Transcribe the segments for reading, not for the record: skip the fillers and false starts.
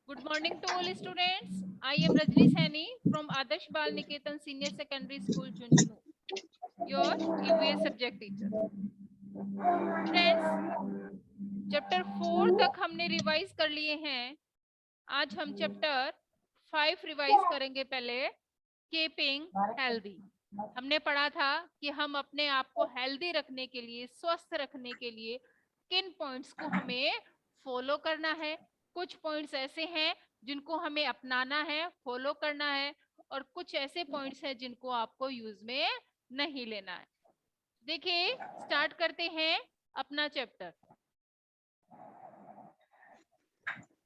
Good morning to all students. I am Rajni Saini from Adarsh Bal Niketan Senior Secondary School, Chunchunu, your EVS subject teacher. Friends, chapter 4 तक हमने revise कर लिए हैं. आज हम chapter 5 revise करेंगे. पहले कीपिंग हेल्दी. हमने पढ़ा था कि हम अपने आप को हेल्दी रखने के लिए, स्वस्थ रखने के लिए किन पॉइंट्स को हमें फॉलो करना है. कुछ पॉइंट्स ऐसे हैं जिनको हमें अपनाना है, फॉलो करना है, और कुछ ऐसे पॉइंट्स हैं जिनको आपको यूज में नहीं लेना है. देखिए, स्टार्ट करते हैं अपना chapter.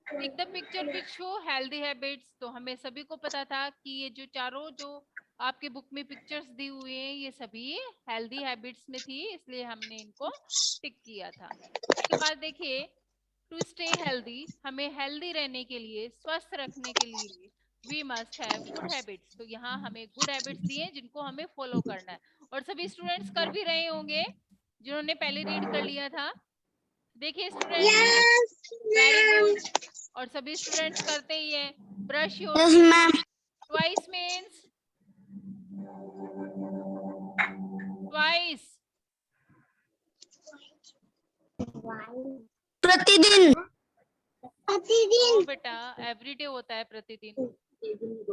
Take the picture which show healthy habits. तो हमें सभी को पता था कि ये जो चारों जो आपके बुक में पिक्चर्स दी हुई हैं ये सभी हेल्दी हैबिट्स में थी, इसलिए हमने इनको टिक किया था. उसके बाद देखिए, टू स्टे हेल्दी, हमें हेल्दी रहने के लिए, स्वस्थ रखने के लिए we must have good habits. तो यहाँ हमें गुड हैबिट्स दिए जिनको हमें फॉलो करना है, और सभी स्टूडेंट्स कर भी रहे होंगे जिन्होंने पहले रीड कर लिया था. देखिए स्टूडेंट्स, वेरी गुड. और सभी स्टूडेंट्स करते ही है. Brush your teeth twice means twice. प्रतिदिन. प्रतिदिन. नो बेटा, एवरीडे होता है प्रतिदिन. एक दिन में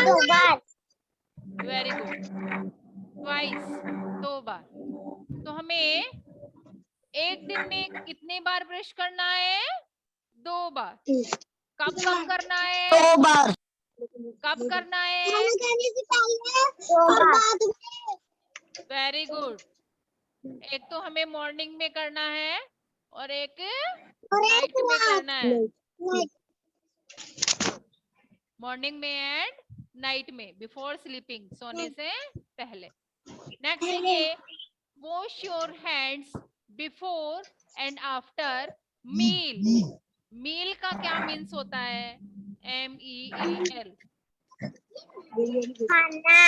2 बार. Very good. ट्वाइस, 2 बार. तो हमें एक दिन में कितने बार ब्रश करना है? 2 बार. कब कब करना है? 2 बार. कब करना है? खाना खाने से पहले और बाद में. Very good. एक तो हमें मॉर्निंग में करना है और एक नाइट में करना है. मॉर्निंग में एंड नाइट में, बिफोर स्लीपिंग, सोने से पहले. नेक्स्ट देखिए, wash your hands before and after meal. Meal का क्या मीन्स होता है? MEAL. खाना.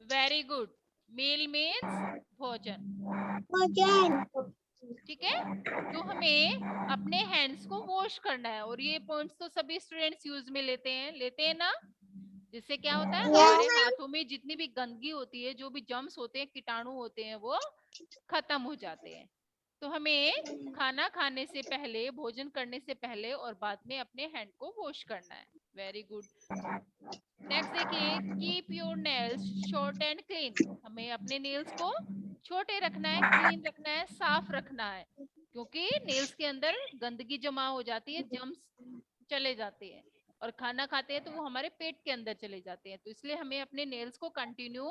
Very good. मील मीन्स भोजन. भोजन. ठीक है. तो हमें अपने हैंड्स को वॉश करना है, और ये पॉइंट्स तो सभी स्टूडेंट्स यूज में लेते हैं ना. जिससे क्या होता है, हमारे हाथों में जितनी भी गंदगी होती है, जो भी जर्म्स होते हैं, कीटाणु होते हैं, वो खत्म हो जाते हैं. तो हमें खाना खाने से पहले, भोजन करने से पहले और बाद में अपने हैंड को वॉश करना है. Very good. नेक्स्ट देखिए, keep your nails short and clean. हमें अपने नेल्स को छोटे रखना है, क्लीन रखना है, साफ रखना है, क्योंकि नेल्स के अंदर गंदगी जमा हो जाती है, जर्म्स चले जाते हैं, और खाना खाते हैं तो वो हमारे पेट के अंदर चले जाते हैं. तो इसलिए हमें अपने नेल्स को कंटिन्यू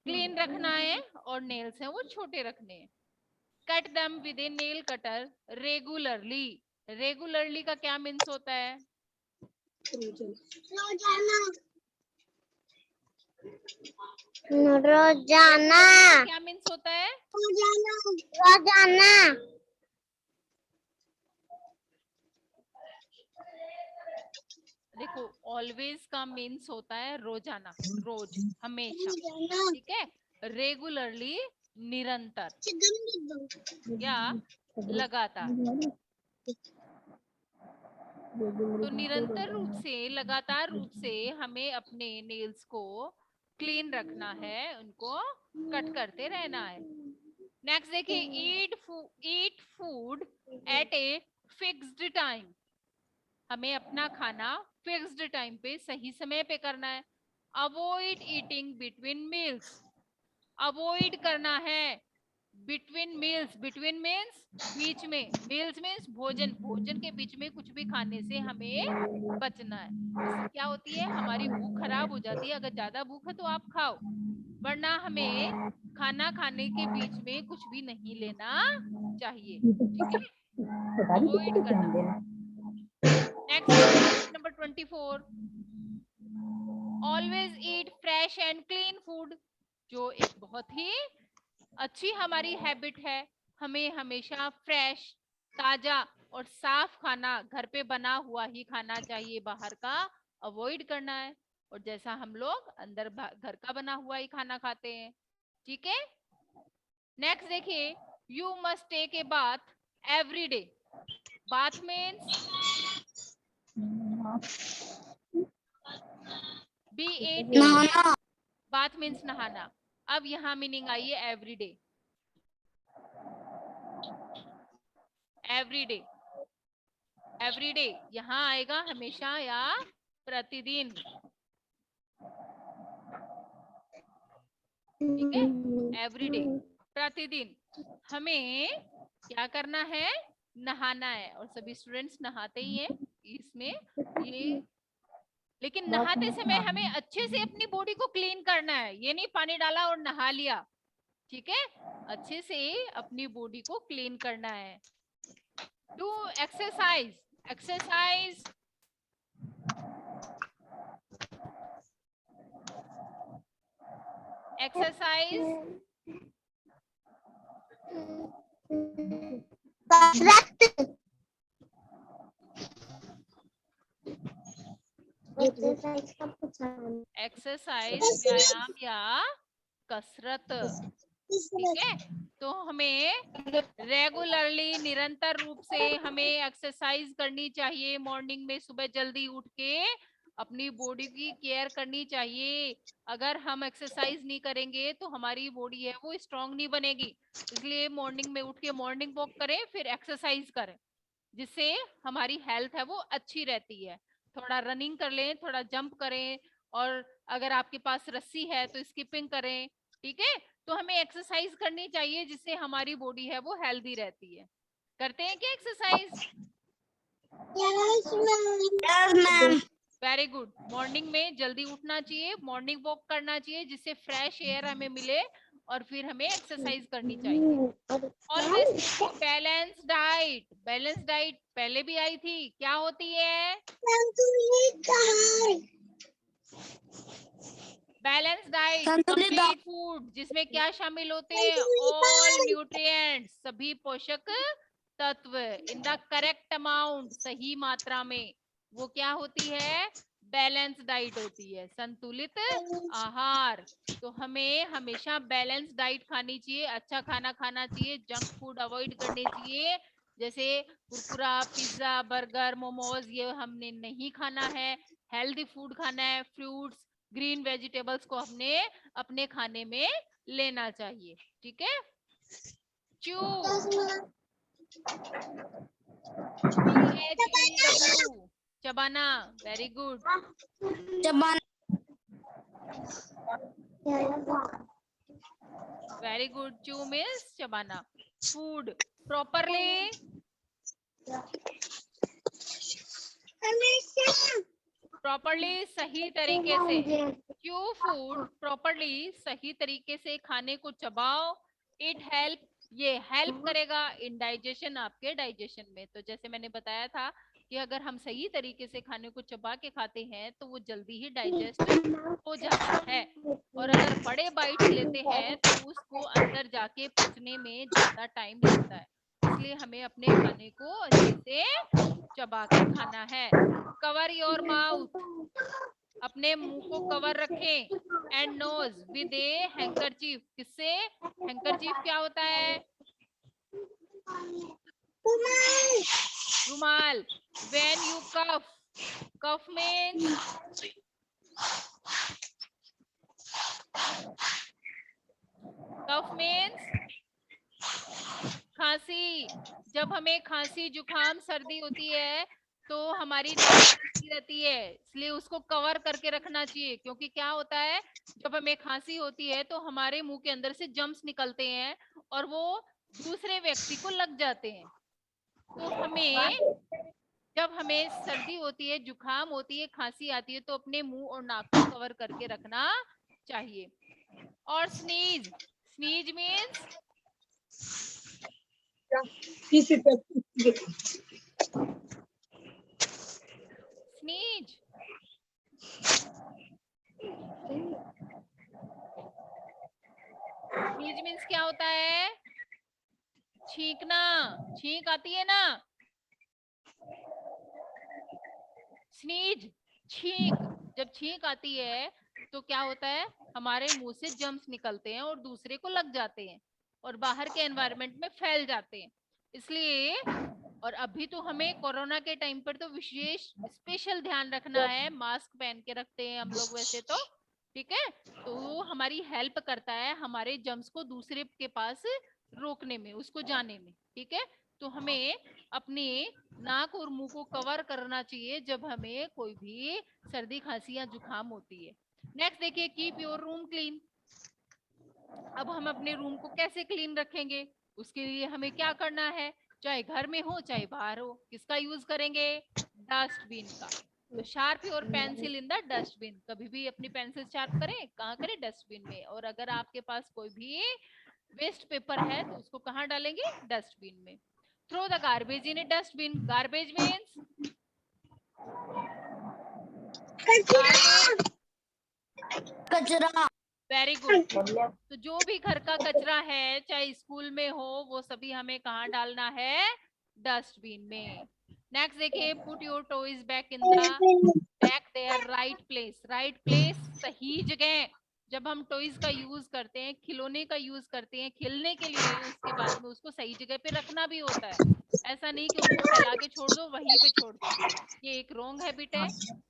क्लीन रखना है, और नेल्स हैं वो छोटे रखने हैं. कट दम with A nail cutter regularly. Regularly का क्या मीन्स होता है? रोजाना. रोजाना. क्या मीन्स होता है? रोजाना. रोजाना. देखो, ऑलवेज का मीन्स होता है रोजाना, रोज, हमेशा. ठीक है. रेगुलरली, निरंतर या लगातार. तो निरंतर रूप से, लगातार रूप से हमें अपने नेल्स को क्लीन रखना है, उनको कट करते रहना है. नेक्स्ट देखिए, eat food at a fixed time. हमें अपना खाना फिक्स्ड टाइम पे, सही समय पे करना है. Avoid eating between meals. Avoid करना है बिटवीन मील्स. बिटवीन मीन्स बीच में, मील्स मीन्स भोजन. भोजन के बीच में कुछ भी खाने से हमें बचना है. इससे क्या होती है, हमारी भूख खराब हो जाती है. अगर ज्यादा भूख है तो आप खाओ, वरना हमें खाना खाने के बीच में कुछ भी नहीं लेना चाहिए. ठीक है. अवॉइड करना. नेक्स्ट देखिए, point number 24, always eat fresh and clean food. जो एक बहुत ही अच्छी हमारी हैबिट है. हमें हमेशा फ्रेश, ताजा और साफ खाना, घर पे बना हुआ ही खाना चाहिए, बाहर का अवॉइड करना है. और जैसा हम लोग अंदर घर का बना हुआ ही खाना खाते हैं. ठीक है. नेक्स्ट देखिए, You must take a bath every day. Bath means BATH. नहाना बाथ मीन्स नहाना. अब यहाँ मीनिंग आई है एवरीडे. एवरीडे, एवरीडे यहाँ आएगा हमेशा या प्रतिदिन. ठीक है, एवरीडे, प्रतिदिन हमें क्या करना है, नहाना है. और सभी स्टूडेंट्स नहाते ही हैं इसमें ये. लेकिन नहाते समय हमें अच्छे से अपनी बॉडी को क्लीन करना है. ये नहीं पानी डाला और नहा लिया. ठीक है, अच्छे से अपनी बॉडी को क्लीन करना है. Do exercise. एक्सरसाइज, एक्सरसाइज, कसरत एक्सरसाइज का पूछा एक्सरसाइज व्यायाम या कसरत. ठीक है, तो हमें रेगुलरली निरंतर रूप से हमें एक्सरसाइज करनी चाहिए. मॉर्निंग में सुबह जल्दी उठ के अपनी बॉडी की केयर करनी चाहिए. अगर हम एक्सरसाइज नहीं करेंगे तो हमारी बॉडी है वो स्ट्रांग नहीं बनेगी. इसलिए मॉर्निंग में उठ के मॉर्निंग वॉक करें, फिर एक्सरसाइज करें, जिससे हमारी हेल्थ है वो अच्छी रहती है. थोड़ा रनिंग कर लें, थोड़ा जंप करें, और अगर आपके पास रस्सी है तो स्किपिंग करें. ठीक है, तो हमें एक्सरसाइज करनी चाहिए जिससे हमारी बॉडी है वो हेल्दी रहती है. करते हैं क्या exercise? Yes ma'am very good. Morning में जल्दी उठना चाहिए, मॉर्निंग वॉक करना चाहिए जिससे फ्रेश एयर हमें मिले, और फिर हमें एक्सरसाइज करनी चाहिए. Always balance diet. Balance diet पहले भी आई थी, क्या होती है? बैलेंस डाइट, कंप्लीट फूड, जिसमें क्या शामिल होते हैं? ऑल न्यूट्रिएंट्स, सभी पोषक तत्व इन द करेक्ट अमाउंट, सही मात्रा में. वो क्या होती है? बैलेंस डाइट होती है, संतुलित आहार. तो हमें हमेशा बैलेंस डाइट खानी चाहिए, अच्छा खाना खाना चाहिए, जंक फूड अवॉइड करने चाहिए. जैसे कुरकुरा, पिज्जा, बर्गर, मोमोज, ये हमने नहीं खाना है. हेल्दी फूड खाना है. फ्रूट्स, ग्रीन वेजिटेबल्स को हमने अपने खाने में लेना चाहिए. ठीक है, चू, CHEW, चबाना. Very good, very good. चू मीन्स चबाना. फूड प्रॉपरली, प्रॉपरली सही तरीके से. क्यों फूड प्रॉपरली सही तरीके से खाने को चबाओ. इट हेल्प, ये हेल्प करेगा इन डाइजेशन, आपके डाइजेशन में. तो जैसे मैंने बताया था कि अगर हम सही तरीके से खाने को चबा के खाते हैं तो वो जल्दी ही डाइजेस्ट हो जाता है. और अगर बड़े बाइट्स लेते हैं तो उसको अंदर जाके पचने में ज्यादा टाइम लगता है. इसलिए हमें अपने खाने को अच्छे से चबा के खाना है. कवर योर माउथ, अपने मुंह को कवर रखें. And nose with a handkerchief, किससे? हैंकरचीफ क्या होता है? रुमाल. When you cough, cough means खांसी. जब हमें खांसी, जुकाम, सर्दी होती है तो हमारी नाक बंदी रहती है, इसलिए उसको कवर करके रखना चाहिए. क्योंकि क्या होता है, जब हमें खांसी होती है तो हमारे मुंह के अंदर से जम्स निकलते हैं और वो दूसरे व्यक्ति को लग जाते हैं. तो हमें, जब हमें सर्दी होती है, जुकाम होती है, खांसी आती है, तो अपने मुंह और नाक को कवर करके रखना चाहिए. और sneeze, sneeze means sneeze. Sneeze means क्या होता है? छींकना. छींक आती है ना, स्नीज, छींक. जब छींक आती है तो क्या होता है, हमारे मुंह से जम्स निकलते हैं और दूसरे को लग जाते हैं. और बाहर के एनवायरनमेंट में फैल जाते हैं। इसलिए और अभी तो हमें कोरोना के टाइम पर तो विशेष स्पेशल ध्यान रखना है, मास्क पहन के रखते हैं हम लोग वैसे तो, ठीक है। तो हमारी हेल्प करता है हमारे जर्म्स को दूसरे के पास रोकने में, उसको जाने में, ठीक है। तो हमें अपने नाक और मुंह को कवर करना चाहिए जब हमें कोई भी सर्दी खांसी या जुकाम होती है। नेक्स्ट देखिए, कीप योर रूम क्लीन। अब हम अपने रूम को कैसे क्लीन रखेंगे, उसके लिए हमें क्या करना है, चाहे घर में हो चाहे बाहर हो, किसका यूज करेंगे, डस्टबिन का। तो sharp your pencil in the dustbin, कभी भी अपनी पेंसिल शार्प करें, कहाँ करें, डस्टबिन में। और अगर आपके पास कोई भी वेस्ट पेपर है तो उसको कहाँ डालेंगे, डस्टबिन में। Throw the garbage in a dustbin, garbage means garbage, कचरा। Very good. तो जो भी घर का कचरा है, चाहे स्कूल में हो, वो सभी हमें कहाँ डालना है, डस्टबिन में। नेक्स्ट देखिए, put your toys back in the back their right place. Right place, सही जगह। जब हम टॉयज का यूज करते हैं, खिलौने का यूज करते हैं खेलने के लिए, उसके बाद में उसको सही जगह पे रखना भी होता है। ऐसा नहीं कि उनको फैला के छोड़ दो, वहीं पे छोड़ दो। ये एक रॉन्ग हैबिट है,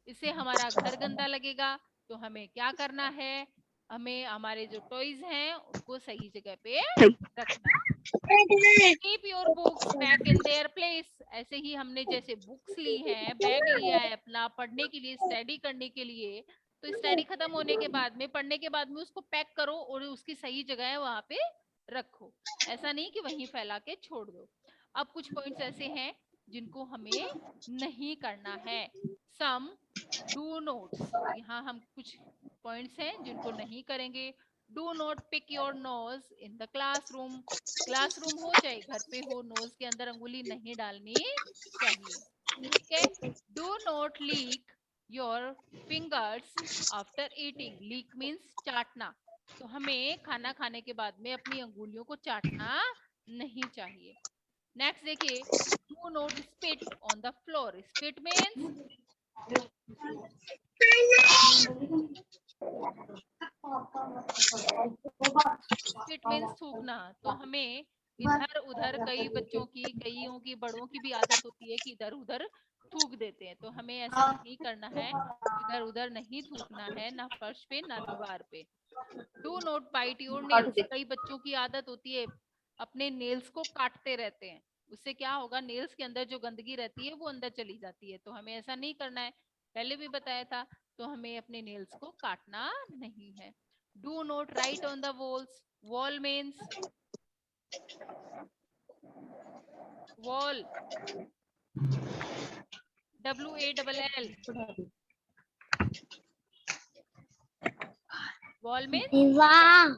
इससे हमारा घर गंदा लगेगा। तो हमें क्या करना है, हमें हमारे जो टॉयज हैं उनको सही जगह पे रखना है। Keep your books back in their place. ऐसे ही हमने जैसे बुक्स ली है, बैग लिया है अपना पढ़ने के लिए, स्टडी करने के लिए, तो स्टडी खत्म होने के बाद में, पढ़ने के बाद में उसको पैक करो और उसकी सही जगह है वहां पे रखो। ऐसा नहीं कि वहीं फैला के छोड़ दो। अब कुछ पॉइंट्स ऐसे हैं जिनको हमें नहीं करना है, सम डू नोट्स। यहाँ हम कुछ पॉइंट्स हैं जिनको नहीं करेंगे। Do not pick your nose in the classroom. Classroom हो चाहे घर पे हो, नोज के अंदर अंगुली नहीं डालनी चाहिए, ठीक है। Do not lick your fingers after eating. Lick means चाटना। तो हमें खाना खाने के बाद में अपनी अंगुलियों को चाटना नहीं चाहिए। नेक्स्ट देखिए, do not spit on the floor. Spit means, spit means थूकना। तो हमें इधर उधर, कई बच्चों की, कईयों की, बड़ों की भी आदत होती है कि इधर उधर थूक देते हैं, तो हमें ऐसा नहीं करना है। इधर उधर नहीं थूकना है, ना फर्श पे ना दीवार पे। Do not bite your nails. कई बच्चों की आदत होती है अपने नेल्स को काटते रहते हैं, उससे क्या होगा, नेल्स के अंदर जो गंदगी रहती है वो अंदर चली जाती है। तो हमें ऐसा नहीं करना है, पहले भी बताया था। तो हमें अपने नेल्स को काटना नहीं है। Do not right on the walls. Wall means, wall, WALL, wall means दीवार। दीवार।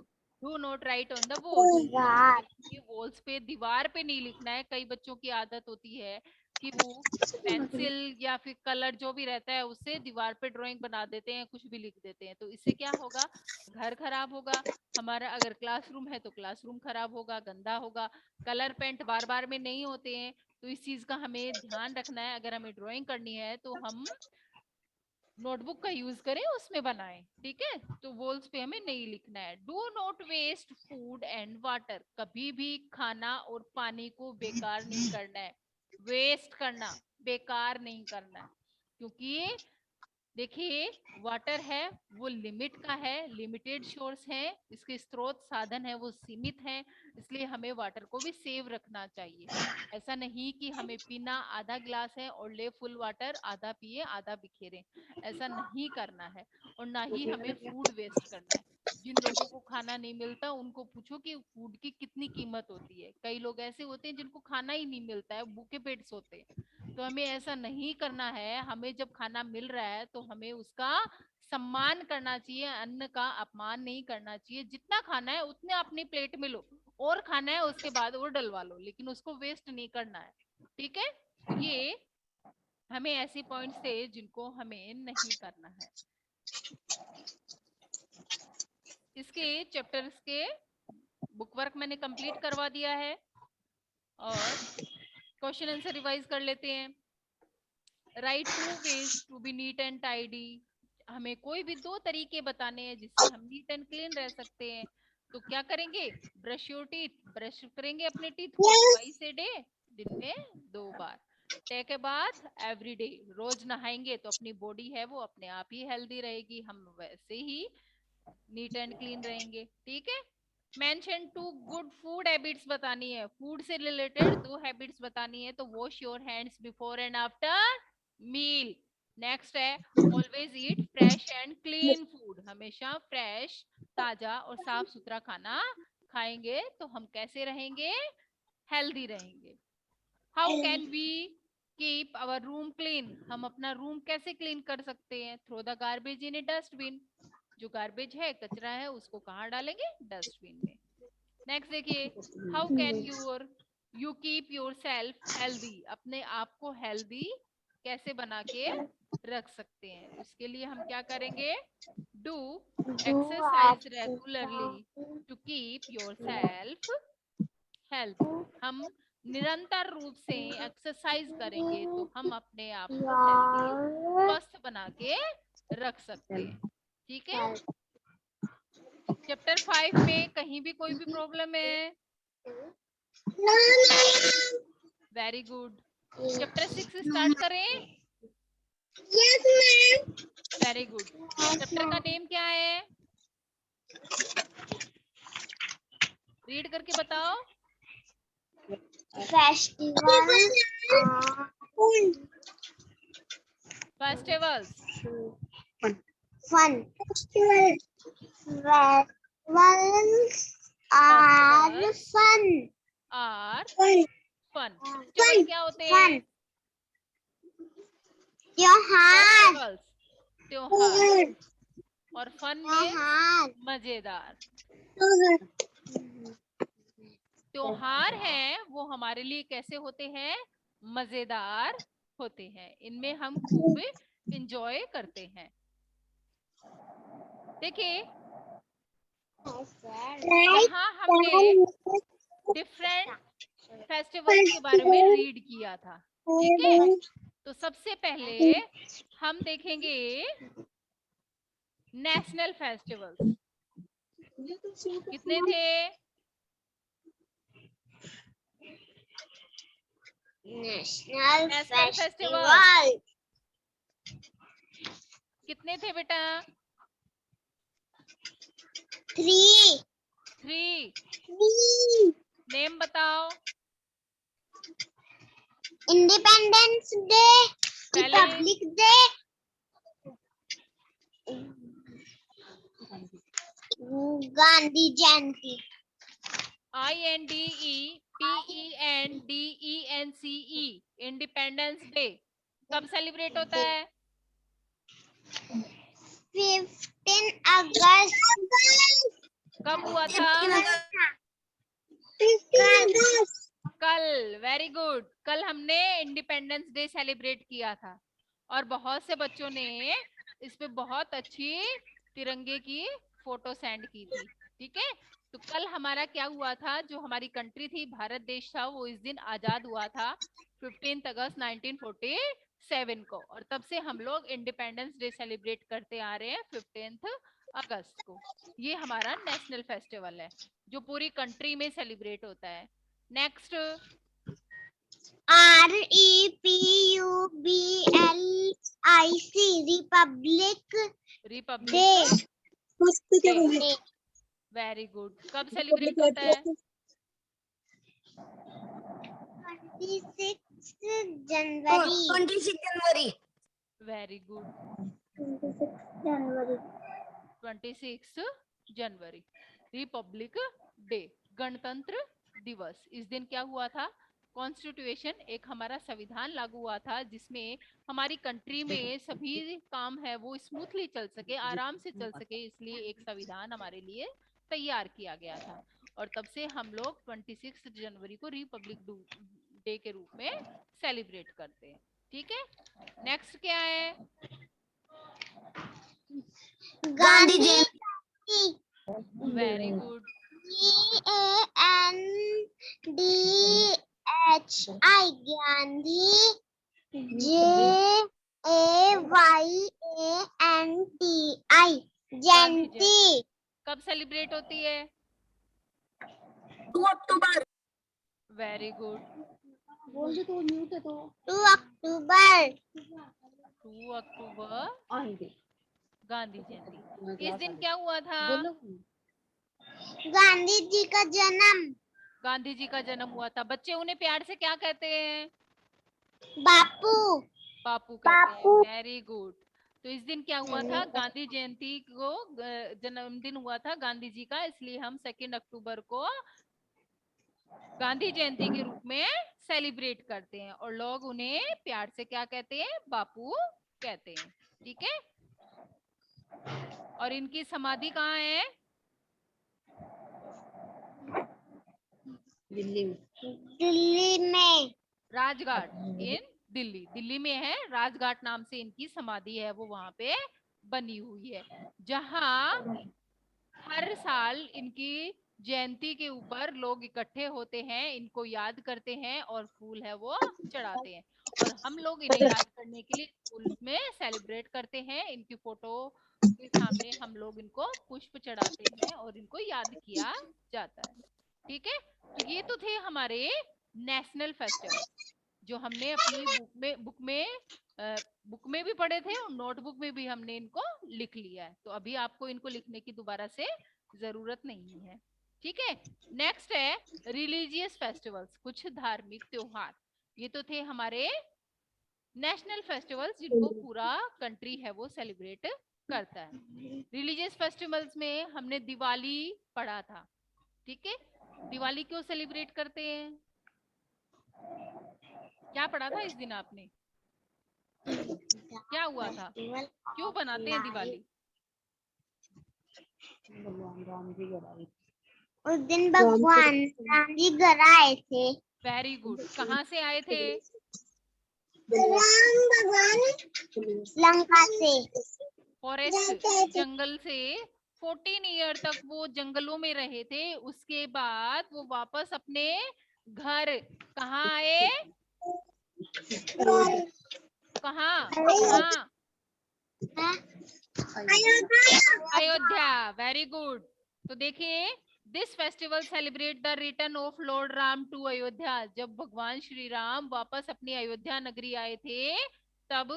Do not right on the walls. दीवार। वॉल्स पे, दीवार पे नहीं लिखना है। कई बच्चों की आदत होती है कि वो पेंसिल या फिर कलर जो भी रहता है उससे दीवार पे ड्राइंग बना देते हैं, कुछ भी लिख देते हैं। तो इससे क्या होगा, घर खराब होगा हमारा। अगर क्लासरूम है तो क्लासरूम खराब होगा, गंदा होगा। कलर पेंट बार बार में नहीं होते हैं, तो इस चीज का हमें ध्यान रखना है। अगर हमें ड्राइंग करनी है तो हम नोटबुक का यूज करें, उसमें बनाएं, ठीक है। तो वॉल्स पे हमें नहीं लिखना है। Do not waste food and water. कभी भी खाना और पानी को बेकार नहीं करना है। वेस्ट करना, बेकार नहीं करना है। क्योंकि देखिए, वाटर है वो लिमिट का है, लिमिटेड सोर्स है, इसके स्रोत साधन है वो सीमित है। इसलिए हमें वाटर को भी सेव रखना चाहिए। ऐसा नहीं कि हमें पीना, आधा गिलास है और ले फुल वाटर, आधा पिए आधा बिखेरे, ऐसा नहीं करना है। और ना ही हमें फूड वेस्ट करना है। जिन लोगों को खाना नहीं मिलता उनको पूछो कि फूड की कितनी कीमत होती है। कई लोग ऐसे होते हैं जिनको खाना ही नहीं मिलता है, भूखे पेट सोते हैं। तो हमें ऐसा नहीं करना है। हमें जब खाना मिल रहा है तो हमें उसका सम्मान करना चाहिए, अन्न का अपमान नहीं करना चाहिए। जितना खाना है उतने अपनी प्लेट में लो, और खाना है उसके बाद और डलवा लो, लेकिन उसको वेस्ट नहीं करना है, ठीक है। तो ये हमें ऐसे पॉइंट्स थे जिनको हमें नहीं करना है। इसके चैप्टर्स के बुक वर्क मैंने कंप्लीट करवा दिया है, और क्वेश्चन आंसर रिवाइज कर लेते हैं। Write 2 ways to be neat and tidy. हमें कोई भी 2 तरीके बताने हैं जिससे हम नीट एंड क्लीन रह सकते हैं। तो क्या करेंगे, ब्रश योर टीथ, ब्रश करेंगे अपने टीथ को ट्वाइस ए डे, दिन में 2 बार। Take a bath every day, रोज नहाएंगे तो अपनी बॉडी है वो अपने आप ही हेल्दी रहेगी, हम वैसे ही नीट एंड क्लीन रहेंगे। ठीक है। मेंशन 2 गुड फूड हैबिट्स बतानी है, फूड से रिलेटेड 2 हैबिट्स बतानी है। तो wash your hands before and after meal. Next है always eat fresh and clean food, हमेशा फ्रेश, ताजा और साफ सुथरा खाना खाएंगे तो हम कैसे रहेंगे, हेल्दी रहेंगे। How can we keep our room clean, हम अपना रूम कैसे क्लीन कर सकते हैं, throw the garbage in a dustbin, जो गार्बेज है, कचरा है, उसको कहाँ डालेंगे, डस्टबिन में। नेक्स्ट देखिए, how can you keep yourself healthy, अपने आप को हेल्दी कैसे बना के रख सकते हैं, तो इसके लिए हम क्या करेंगे, do exercise regularly to keep yourself healthy, हम निरंतर रूप से एक्सरसाइज करेंगे तो हम अपने आप को हेल्दी, स्वस्थ बना के रख सकते हैं। ठीक है। चैप्टर 5 में कहीं भी कोई भी प्रॉब्लम है, वेरी गुड। चैप्टर 6 स्टार्ट करें, yes ma'am. Very good. Chapter का नेम क्या है, रीड करके बताओ। Festival festivals, fun festivals are fun are fun fun, festival क्या होते हैं, त्योहार फेस्टिवल्स त्योहार, और फन मीन्स त्योहार मजेदार। त्योहार हैं वो हमारे लिए कैसे होते हैं, मजेदार होते हैं, इनमें हम खूब इंजॉय करते हैं। देखिए यहाँ हमने डिफरेंट फेस्टिवल्स के बारे में रीड किया था। ठीक है, तो सबसे पहले हम देखेंगे नेशनल फेस्टिवल्स, कितने थे, नेशनल नेशनल फेस्टिवल फेस्टिवल कितने थे बेटा, 3 नेम बताओ, independence day, republic day, Gandhi Jayanti, INDEPENDENCE, independence day कब सेलिब्रेट होता है, 15 अगस्त, कब हुआ था, कल, वेरी गुड, कल हमने इंडिपेंडेंस डे सेलिब्रेट किया था और बहुत से बच्चों ने इस पे बहुत अच्छी तिरंगे की फोटो सेंड की थी। ठीक है, तो कल हमारा क्या हुआ था, जो हमारी कंट्री थी, भारत देश था, वो इस दिन आजाद हुआ था 15 अगस्त 1947 को, और तब से हम लोग इंडिपेंडेंस डे सेलिब्रेट करते आ रहे हैं 15 अगस्त को। ये हमारा नेशनल फेस्टिवल है जो पूरी कंट्री में सेलिब्रेट होता है। Next, Republic Republic day, very good, कब सेलिब्रेट होता है, 26 जनवरी, वेरी गुड, 26 जनवरी, रिपब्लिक डे, गणतंत्र दिवस। इस दिन क्या हुआ था, कॉन्स्टिट्यूशन, एक हमारा संविधान लागू हुआ था जिसमें हमारी कंट्री में सभी काम है वो स्मूथली चल सके, आराम से चल सके, इसलिए एक संविधान हमारे लिए तैयार किया गया था, और तब से हम लोग 26 जनवरी को रिपब्लिक डे के रूप में सेलिब्रेट करते हैं। ठीक है, नेक्स्ट क्या है, Gandhi Jayanti, very good, GANDHI Gandhi, JAYANTI Jayanti, कब सेलिब्रेट होती है, 2 अक्टूबर। Very good. बोल दे तो म्यूट है तो 2 अक्टूबर 2 अक्टूबर गांधी जयंती। इस दिन क्या हुआ था? गांधी जी का जन्म। गांधी जी का जन्म हुआ था। बच्चे उन्हें प्यार से क्या कहते हैं? बापू बापू कहते हैं। Very good. तो इस दिन क्या हुआ था? गांधी जयंती को जन्मदिन हुआ था गांधी जी का, इसलिए हम 2 अक्टूबर को गांधी जयंती के रूप में सेलिब्रेट करते हैं और लोग उन्हें प्यार से क्या कहते हैं? बापू कहते हैं। ठीक है। और इनकी समाधि कहाँ है? दिल्ली में। राजघाट इन दिल्ली में है। राजघाट नाम से इनकी समाधि है, वो वहां पे बनी हुई है, जहां हर साल इनकी जयंती के ऊपर लोग इकट्ठे होते हैं, इनको याद करते हैं और फूल है वो चढ़ाते हैं। और हम लोग इन्हें याद करने के लिए स्कूल में सेलिब्रेट करते हैं। इनकी फोटो के सामने हम लोग इनको पुष्प चढ़ाते हैं और इनको याद किया जाता है। ठीक है। तो ये तो थे हमारे नेशनल फेस्टिवल, जो हमने अपनी बुक में भी पढ़े थे और नोटबुक में भी हमने इनको लिख लिया है। तो अभी आपको इनको लिखने की दोबारा से जरूरत नहीं है। ठीक है। नेक्स्ट है रिलीजियस फेस्टिवल्स, कुछ धार्मिक त्योहार। ये तो थे हमारे नेशनल फेस्टिवल्स, जिनको पूरा कंट्री है वो सेलिब्रेट करता है। रिलीजियस फेस्टिवल्स में हमने दिवाली पढ़ा था। ठीक है। दिवाली क्यों सेलिब्रेट करते हैं? क्या पढ़ा था इस दिन आपने? क्या हुआ था? क्यों बनाते हैं दिवाली? उस दिन भगवान राम जी घर आए थे। Very good. कहाँ से आए थे? राम भगवान लंका से। फॉरेस्ट, जंगल से 14 ईयर तक वो जंगलों में रहे थे। उसके बाद वो वापस अपने घर कहाँ आए? कहाँ कहाँ? अयोध्या। Very good. तो देखिए, this festival celebrate the return of Lord Ram to Ayodhya. जब भगवान श्री राम वापस अपनी अयोध्या नगरी आए थे, तब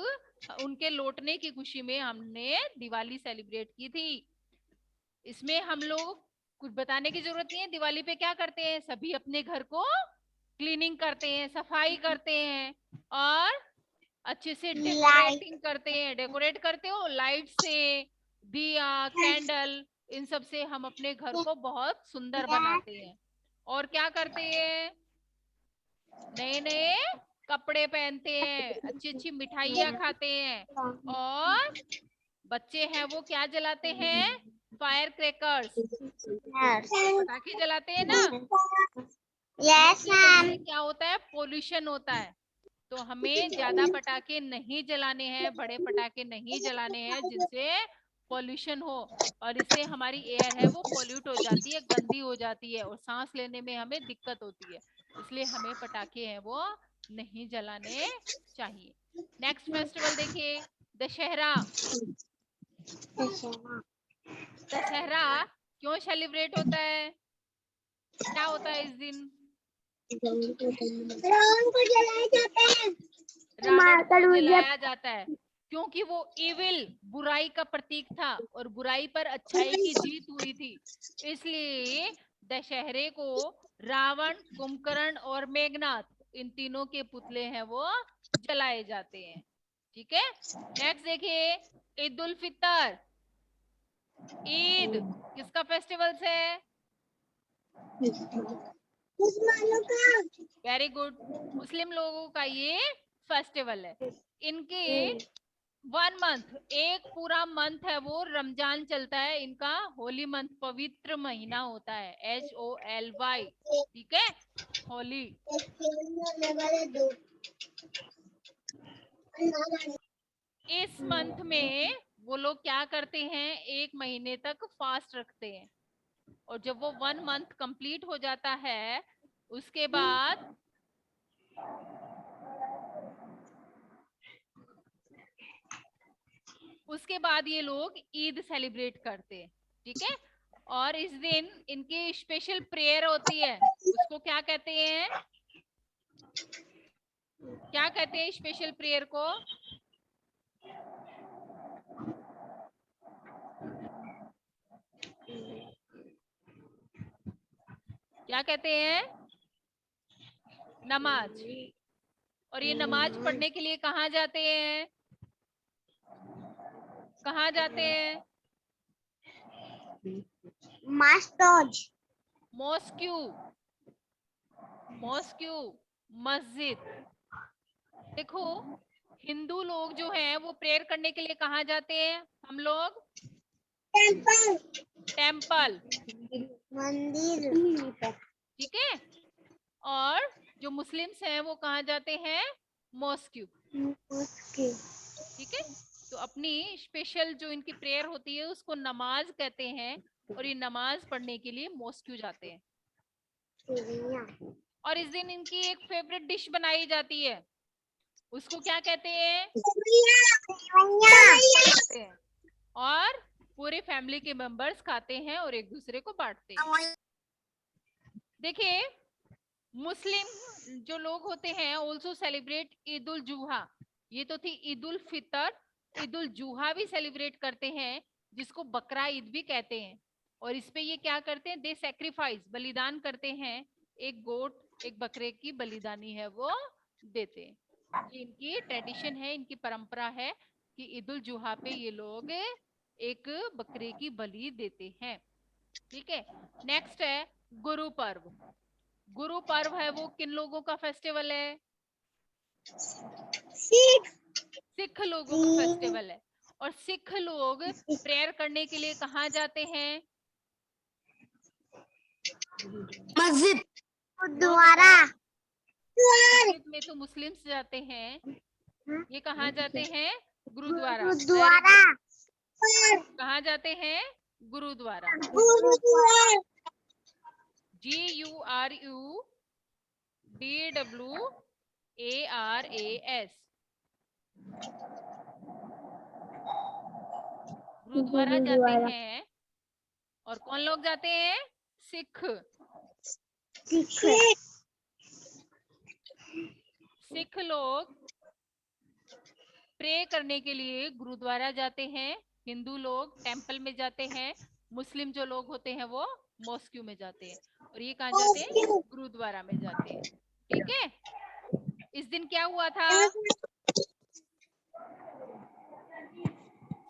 उनके लौटने की खुशी में हमने दिवाली सेलिब्रेट की थी। इसमें हम लोग कुछ बताने की जरूरत नहीं है। दिवाली पे क्या करते हैं? सभी अपने घर को क्लीनिंग करते हैं, सफाई करते हैं और अच्छे से डेकोरेटिंग करते हैं। डेकोरेट करते हो लाइट से, दिया, कैंडल, इन सब से हम अपने घर को बहुत सुंदर बनाते हैं। और क्या करते हैं? नए नए कपड़े पहनते हैं, अच्छी अच्छी मिठाइयाँ खाते हैं और बच्चे हैं वो क्या जलाते हैं? फायर क्रैकर्स, पटाखे जलाते हैं ना। यस जिसकी वजह मैम। से क्या होता है? पोल्यूशन होता है। तो हमें ज्यादा पटाखे नहीं जलाने हैं, बड़े पटाखे नहीं जलाने हैं जिनसे पॉल्यूशन हो, और इससे हमारी एयर है वो पॉल्यूट हो जाती है, गंदी हो जाती है और सांस लेने में हमें दिक्कत होती है। इसलिए हमें पटाखे हैं वो नहीं जलाने चाहिए। नेक्स्ट फेस्टिवल देखिए, दशहरा। दशहरा क्यों सेलिब्रेट होता है? क्या होता है इस दिन? रावण को जलाए जाते हैं। रावण को जलाया जाता है क्योंकि वो इविल, बुराई का प्रतीक था और बुराई पर अच्छाई की जीत हुई थी। इसलिए दशहरे को रावण, कुंभकर्ण और मेघनाथ, इन तीनों के पुतले हैं वो जलाए जाते हैं। ठीक है। नेक्स्ट देखिए, ईद उल फितर। ईद किसका फेस्टिवल है? Very good. मुस्लिम लोगों का ये फेस्टिवल है। इनके 1 मंथ, एक पूरा मंथ है वो रमजान चलता है। इनका होली मंथ, पवित्र महीना होता है, HOLY। ठीक है, होली। इस मंथ में वो लोग क्या करते हैं? 1 महीने तक फास्ट रखते हैं और जब वो 1 मंथ कंप्लीट हो जाता है, उसके बाद ये लोग ईद सेलिब्रेट करते हैं। ठीक है। और इस दिन इनकी स्पेशल प्रेयर होती है, उसको क्या कहते हैं? क्या कहते हैं स्पेशल प्रेयर को? क्या कहते हैं? नमाज। और ये नमाज पढ़ने के लिए कहाँ जाते हैं? कहाँ जाते हैं? मॉस्क्यू। मॉस्क्यू, मस्जिद। देखो, हिंदू लोग जो हैं वो प्रेयर करने के लिए कहाँ जाते हैं? हम लोग टेम्पल, मंदिर। ठीक है। और जो मुस्लिम्स हैं वो कहाँ जाते हैं? मॉस्क्यू, ठीक है। तो अपनी स्पेशल जो इनकी प्रेयर होती है उसको नमाज कहते हैं, और ये नमाज पढ़ने के लिए मॉस्क्यू जाते हैं। और इस दिन इनकी एक फेवरेट डिश बनाई जाती है, उसको क्या कहते हैं? कहते हैं। और पूरे फैमिली के मेंबर्स खाते हैं और एक दूसरे को बांटते हैं। देखिए, मुस्लिम जो लोग होते हैं ऑल्सो सेलिब्रेट ईद उल जुहा। ये तो थी ईद उल फितर, ईद उल जुहा भी सेलिब्रेट करते हैं, जिसको बकरा ईद भी कहते हैं। और इस पे ये क्या करते हैं? दे सेक्रीफाइस, बलिदान करते हैं। एक गोट, एक बकरे की बलिदानी है वो देते हैं। ये इनकी ट्रेडिशन है, इनकी परंपरा है कि ईद उल जुहा पे ये लोग एक बकरे की बलि देते हैं, ठीक है। नेक्स्ट है गुरु पर्व। गुरु पर्व है वो किन लोगों का फेस्टिवल है? सिख लोगों का फेस्टिवल है। और सिख लोग प्रेयर करने के लिए कहाँ जाते हैं? मस्जिद, गुरुद्वारा। मस्जिद में तो मुस्लिम्स जाते हैं, ये कहाँ जाते हैं? गुरुद्वारा। Very good. कहाँ जाते हैं? गुरुद्वारा। GURUDWARAS, गुरुद्वारा जाते हैं। और कौन लोग जाते हैं? सिख। सिख लोग प्रे करने के लिए गुरुद्वारा जाते हैं, हिंदू लोग टेंपल में जाते हैं, मुस्लिम जो लोग होते हैं वो मॉस्क्यू में जाते हैं, और ये कहाँ जाते हैं? गुरुद्वारा में जाते हैं, ठीक है। इस दिन क्या हुआ था?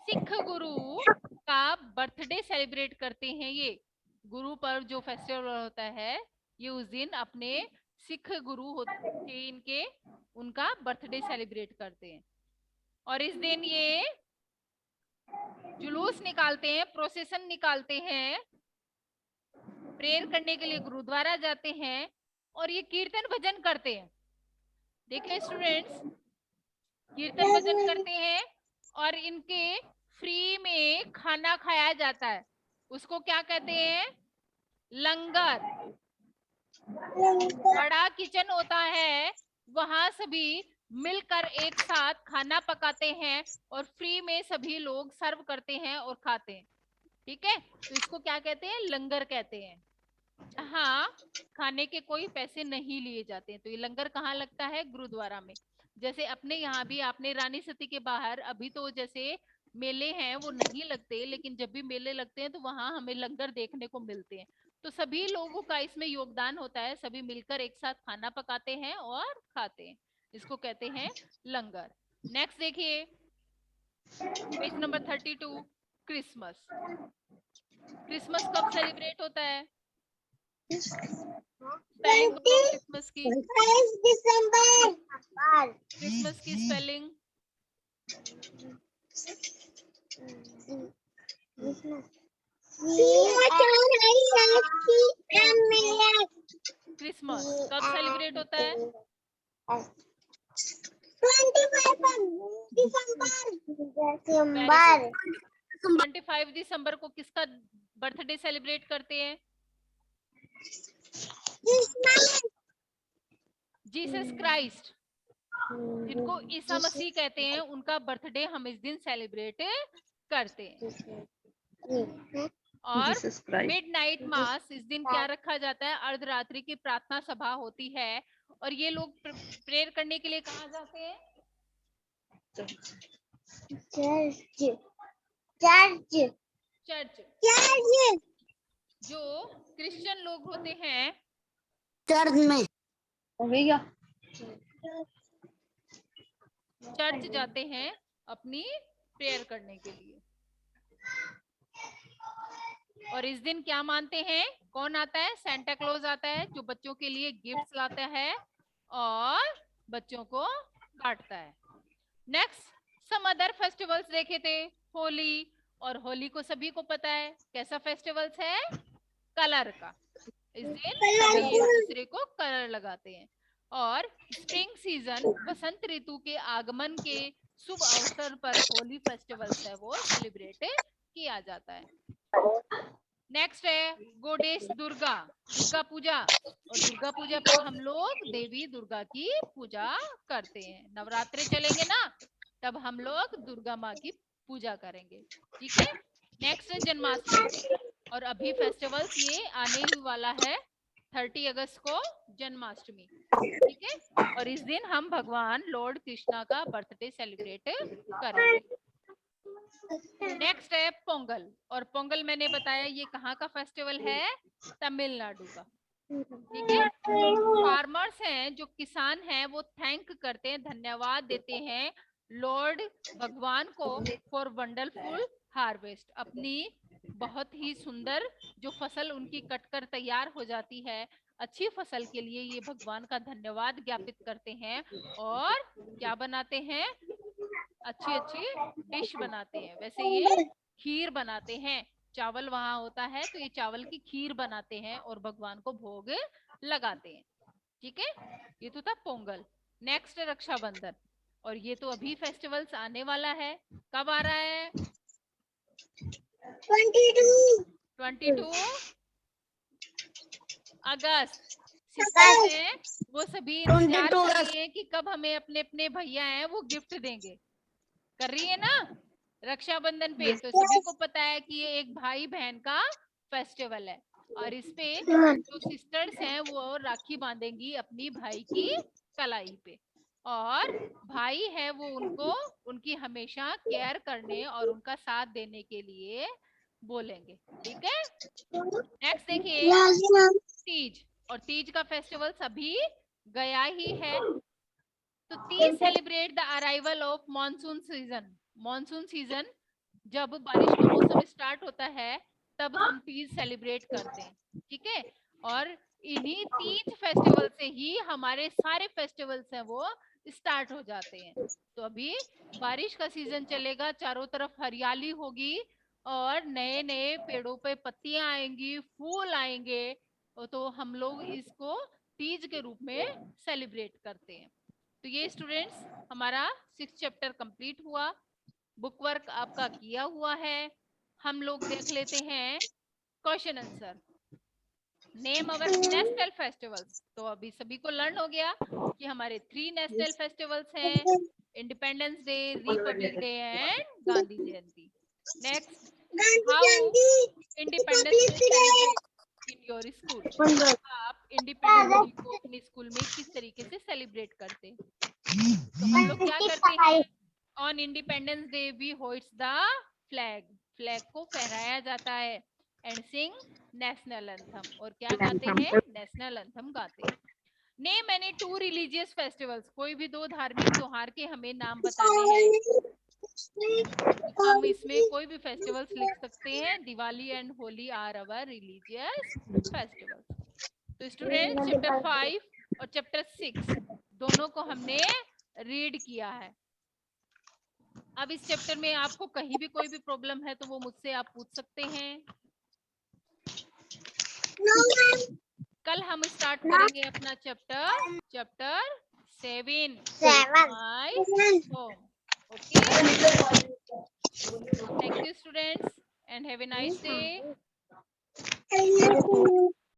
सिख गुरु का बर्थडे सेलिब्रेट करते हैं। ये गुरु पर्व जो फेस्टिवल होता है, ये उस दिन अपने सिख गुरु होते इनके, उनका बर्थडे सेलिब्रेट करते हैं। और इस दिन ये जुलूस निकालते हैं, प्रोसेशन निकालते हैं, प्रेयर करने के लिए गुरुद्वारा जाते हैं, और ये कीर्तन भजन करते हैं। देखिए स्टूडेंट्स, कीर्तन भजन करते हैं, और इनके फ्री में खाना खाया जाता है, उसको क्या कहते हैं? लंगर। बड़ा किचन होता है, वहां सभी मिलकर एक साथ खाना पकाते हैं, और फ्री में सभी लोग सर्व करते हैं और खाते हैं, ठीक है। तो इसको क्या कहते हैं? लंगर कहते हैं, जहाँ खाने के कोई पैसे नहीं लिए जाते हैं। तो ये लंगर कहाँ लगता है? गुरुद्वारा में। जैसे अपने यहाँ भी आपने रानी सती के बाहर अभी तो जैसे मेले हैं वो नहीं लगते, लेकिन जब भी मेले लगते हैं तो वहां हमें लंगर देखने को मिलते हैं। तो सभी लोगों का इसमें योगदान होता है, सभी मिलकर एक साथ खाना पकाते हैं और खाते हैं, इसको कहते हैं लंगर। नेक्स्ट देखिए, पेज नंबर 32, क्रिसमस। क्रिसमस कब सेलिब्रेट होता है? स्पेलिंग बोलो क्रिसमस की। 22 दिसंबर। क्रिसमस की स्पेलिंग? क्रिसमस कब सेलिब्रेट होता है? 25 दिसंबर को किसका बर्थडे सेलिब्रेट करते हैं? जीसस क्राइस्ट, जिनको ईसा मसीह कहते हैं, उनका बर्थडे हम इस दिन सेलिब्रेट करते हैं। और जीसस क्राइस्ट। मिडनाइट मास, इस दिन क्या रखा जाता है? अर्धरात्रि की प्रार्थना सभा होती है और ये लोग प्रेयर करने के लिए कहाँ जाते हैं? Church church church. चर्च जो क्रिश्चियन लोग होते हैं चर्च में हो गया। चर्च जाते हैं अपनी प्रेयर करने के लिए। और इस दिन क्या मानते हैं? कौन आता है? सेंटा क्लॉज आता है, जो बच्चों के लिए गिफ्ट्स लाता है और बच्चों को बांटता है। नेक्स्ट, सम अदर फेस्टिवल्स देखे थे। होली, और होली को सभी को पता है कैसा फेस्टिवल्स है? कलर का। इस दिन सभी एक दूसरे को कलर लगाते हैं। और स्प्रिंग सीजन, वसंत ऋतु के आगमन के शुभ अवसर पर होली फेस्टिवल्स है वो सेलिब्रेट किया जाता है। नेक्स्ट है गोडेश दुर्गा, दुर्गा पूजा। और दुर्गा पूजा पे हम लोग देवी दुर्गा की पूजा करते हैं। नवरात्रे चलेंगे ना, तब हम लोग दुर्गा माँ की पूजा करेंगे। ठीक है। नेक्स्ट है जन्माष्टमी। और अभी फेस्टिवल्स ये आने ही वाला है 30 अगस्त को जन्माष्टमी। ठीक है। और इस दिन हम भगवान लॉर्ड कृष्णा का बर्थडे सेलिब्रेट करेंगे। नेक्स्ट है पोंगल। और पोंगल मैंने बताया ये कहाँ का फेस्टिवल है? तमिलनाडु का। ठीक है। फार्मर्स हैं, जो किसान हैं, वो थैंक करते हैं, धन्यवाद देते हैं लॉर्ड भगवान को फॉर वंडरफुल हार्वेस्ट। अपनी बहुत ही सुंदर जो फसल उनकी कटकर तैयार हो जाती है, अच्छी फसल के लिए ये भगवान का धन्यवाद ज्ञापित करते हैं। और क्या बनाते हैं? अच्छी अच्छी डिश बनाते हैं। वैसे ये खीर बनाते हैं, चावल वहां होता है तो ये चावल की खीर बनाते हैं और भगवान को भोग लगाते हैं। ठीक है। ये तो था पोंगल। नेक्स्ट रक्षाबंधन। और ये तो अभी फेस्टिवल्स आने वाला है। कब आ रहा है? 22 अगस्त। सिस्टर्स हैं, वो सभी इंतजार कर रही हैं कि कब हमें अपने अपने भैया हैं वो गिफ्ट देंगे। कर रही है ना रक्षाबंधन पे? तो सभी को पता है कि ये एक भाई बहन का फेस्टिवल है। और इस पे जो सिस्टर्स हैं वो राखी बांधेंगी अपनी भाई की कलाई पे। और भाई है वो उनको उनकी हमेशा केयर करने और उनका साथ देने के लिए बोलेंगे। ठीक है। नेक्स्ट देखिए तीज। और तीज का फेस्टिवल अभी गया ही है। तो Teej celebrate the arrival of monsoon season. Monsoon season जब बारिश का मौसम स्टार्ट होता है तब हम तीज सेलिब्रेट करते हैं। ठीक है। और इन्हीं तीज फेस्टिवल से ही हमारे सारे फेस्टिवल्स हैं वो स्टार्ट हो जाते हैं। तो अभी बारिश का सीजन चलेगा, चारों तरफ हरियाली होगी और नए नए पेड़ों पे पत्तियां आएंगी, फूल आएंगे। तो हम लोग इसको तीज के रूप में सेलिब्रेट करते हैं। तो ये स्टूडेंट्स हमारा 6 चैप्टर कंप्लीट हुआ। बुक वर्क आपका किया हुआ है। हम लोग देख लेते हैं question answer. Name our national festivals. तो अभी सभी को लर्न हो गया कि हमारे 3 नेशनल फेस्टिवल्स हैं, independence day, republic day and Gandhi Jayanti. Next, how independence day celebrate in your school. आप इंडिपेंडेंस डे को अपने स्कूल में किस तरीके से सेलिब्रेट करते हैं? तो हम लोग क्या करते हैं? On independence day we hoist the flag. Flag को फहराया जाता है एंड सिंग नेशनल एंथम। और क्या गाते हैं? नेशनल एंथम गाते हैं। Name any 2 religious festivals. कोई भी 2 धार्मिक त्योहार के हमें नाम बताने हैं। हम इसमें कोई भी फेस्टिवल्स लिख सकते हैं। Diwali and Holi are our religious festivals. तो स्टूडेंट चैप्टर 5 और चैप्टर 6 दोनों को हमने रीड किया है। अब इस चैप्टर में आपको कहीं भी कोई भी प्रॉब्लम है तो वो मुझसे आप पूछ सकते हैं। कल हम स्टार्ट करेंगे अपना chapter 7 my home. Okay, thank you students and have a nice day.